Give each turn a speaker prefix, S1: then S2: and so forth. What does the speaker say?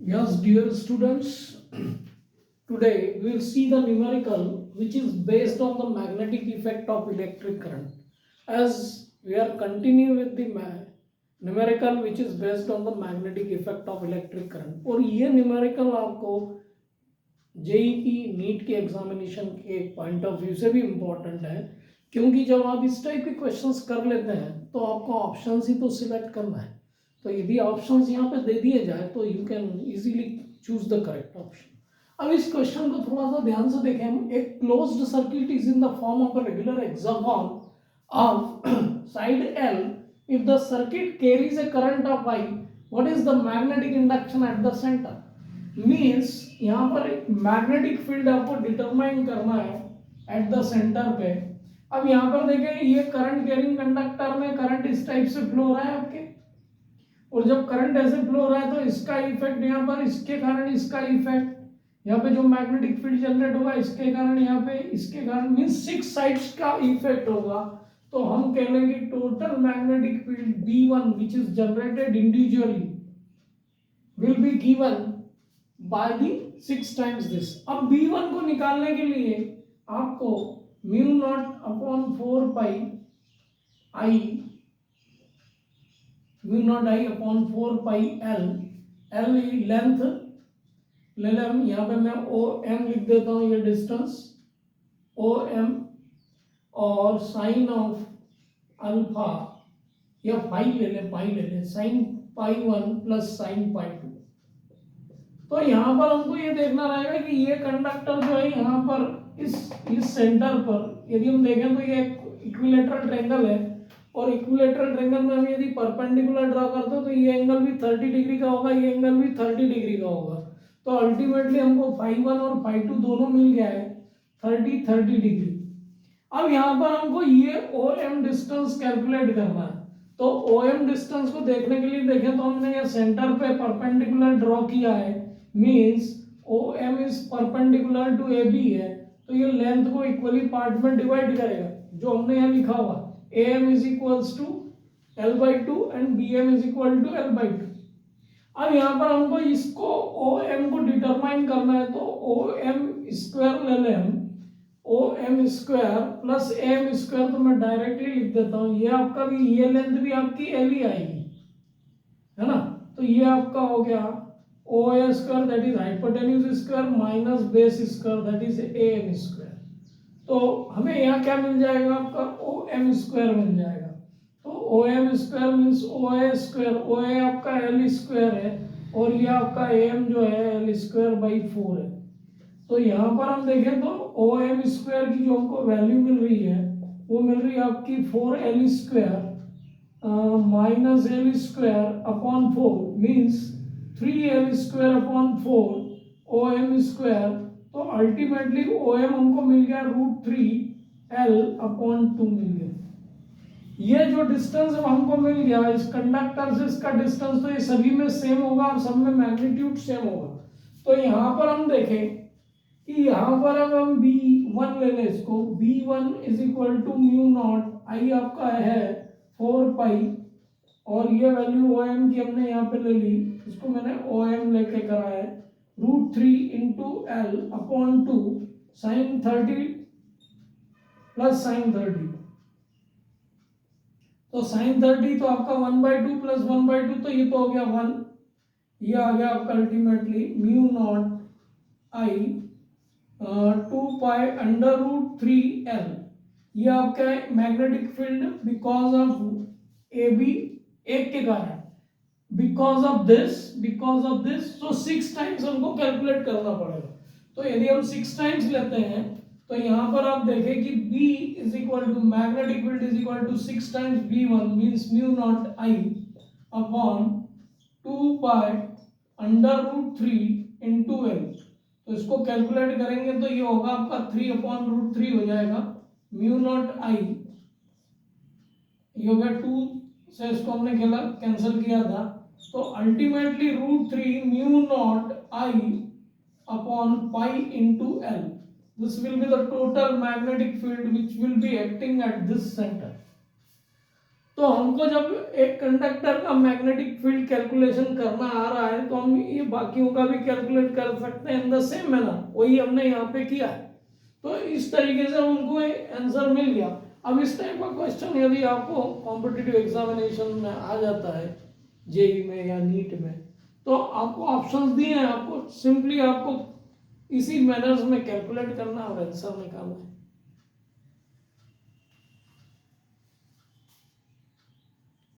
S1: Yes, dear students, today we will see the numerical which is based on the magnetic effect of electric current. As we are continuing with the numerical which is based on the magnetic effect of electric current और ये numerical आपको JEE NEET के examination के point of view से भी important है क्योंकि जब आप इस टाइप के क्वेश्चंस कर लेते हैं तो आपको ऑप्शंस ही तो सिलेक्ट करना है तो यदि ऑप्शंस यहाँ पे दे दिए जाए तो you can easily choose the correct option. अब इस क्वेश्चन को थोड़ा सा ध्यान से देखें हम। एक closed circuit is in the form of a regular hexagon of side L if the circuit carries a current of I, what is the magnetic induction at the center? Means यहाँ पर एक मैग्नेटिक फील्ड आपको determine करना है at the centre पे। अब यहाँ पर देखें ये करंट कैरिंग कंडक्टर में करंट इस टाइप से फ्लो हो रहा है आपके, और जब करंट ऐसे फ्लो हो रहा है तो इसका इफेक्ट यहाँ पर इसके कारण इसका इफेक्ट यहाँ पे जो मैग्नेटिक फील्ड जनरेट होगा इसके कारण यहाँ पे इसके कारण मीन्स 6 साइड्स का इफेक्ट होगा। तो हम कह लेंगे total magnetic field B1 which is generated individually will be given by the 6 times this. अब B1 को निकालने के लिए आपको mu not upon 4 pi I mu not I upon 4 pi L L length ले लें हम, यहाँ पे मैं ओ एम लिख देता हूँ, ये डिस्टेंस ओ एम, और साइन ऑफ अल्फा या पाई ले लें, पाई ले लें, sine pi 1 plus sine pi 2। तो यहाँ पर हमको ये देखना रहेगा कि ये कंडक्टर जो है यहाँ पर इस सेंटर पर यदि हम देखें तो ये इक्विलेटरल ट्रायंगल है, और इक्विलेटरल ट्रायंगल में हम यदि परपेंडिकुलर ड्रा करते हैं तो ये एंगल भी 30 डिग्री का होगा, ये एंगल भी 30 डिग्री का होगा। तो अल्टीमेटली हमको φ1 और φ2 दोनों मिल गया है 30 डिग्री। अब यहाँ पर हमको ये OM डिस्टेंस कैलकुलेट करना है। तो OM डिस्टेंस को देखने के लिए देखें तो हमने ये सेंटर पे परपेंडिकुलर ड्रॉ किया है, means OM is perpendicular to AB है, तो ये लेंथ को इक्वली पार्ट में डिवाइड करेगा जो हमने यहाँ लिखा हुआ AM is equals to L/2 and BM is equal to L/2। अब यहाँ पर हमको इसको OM को डिटरमाइन करना है, तो OM स्क्वायर ले लें हम, OM square plus AM square, तो मैं डायरेक्टली लिख देता हूँ, ये आपका भी ये लेंथ भी आपकी L ही आएगी, है ना। तो ये आपका हो गया OA square that is hypotenuse square minus base square that is AM square. तो हमें यहाँ क्या मिल जाएगा, आपका OM स्क्वायर मिल जाएगा। तो OM square means OA square, OA आपका L स्क्वायर है और ये आपका AM जो है L स्क्वायर बाई 4 है। तो यहाँ पर हम देखें तो OM स्क्वायर की जो हमको वैल्यू मिल रही है वो मिल रही है आपकी 4L square minus L square upon 4 means 3L square upon 4 OM square. तो अल्टीमेटली OM हमको मिल गया √3L अपॉन 2 मिल गया। ये जो डिस्टेंस हमको मिल गया इस कंडक्टर से इसका डिस्टेंस, तो ये सभी में सेम होगा और सब में मैग्नीट्यूड सेम होगा। तो यहाँ पर हम देखें कि यहाँ पर अब हम B1 ले लें, इसको B1 is equal to mu not I आपका है 4 पाई, और ये वैल्यू OM की हमने यहाँ पे ले ली, इसको मैंने OM लेके करा है √3 into L upon 2 sine 30 plus sine 30। तो साइन 30 तो आपका 1/2 प्लस 1/2, तो ये तो हो गया 1, ये आ गया आपका ultimately mu not I 2 pi under √3L। ये आपका magnetic field because of AB एक के कारण, बिकॉज ऑफ दिस तो 6 टाइम्स हमको कैलकुलेट करना पड़ेगा। तो यदि हम 6 टाइम्स लेते हैं तो यहाँ पर आप देखें कि B is equal to magnetic field is equal to 6 times B1 means mu not I upon 2 pi under √3 into L। तो इसको कैलकुलेट करेंगे तो ये होगा आपका 3 अपॉन √3 हो जाएगा म्यू नॉट आई, ये हो गया 2 से इसको हमने कैंसिल किया था। तो ultimately √3 mu naught I upon pi into L, this will be the total magnetic field which will be acting at this center। तो हमको जब एक कंडक्टर का मैग्नेटिक फील्ड कैलकुलेशन करना आ रहा है तो हम ये बाकियों का भी कैलकुलेट कर सकते हैं इन द सेम मैनर, वही हमने यहाँ पे किया है। तो इस तरीके से हमको आंसर मिल गया। अब इस टाइप का क्वेश्चन यदि आपको कॉम्पिटिटिव एग्जामिनेशन में आ जाता है, जेई में या नीट में, तो आपको ऑप्शंस दिए हैं, आपको सिंपली आपको इसी मैनर्स में कैलकुलेट करना और आंसर निकालना है।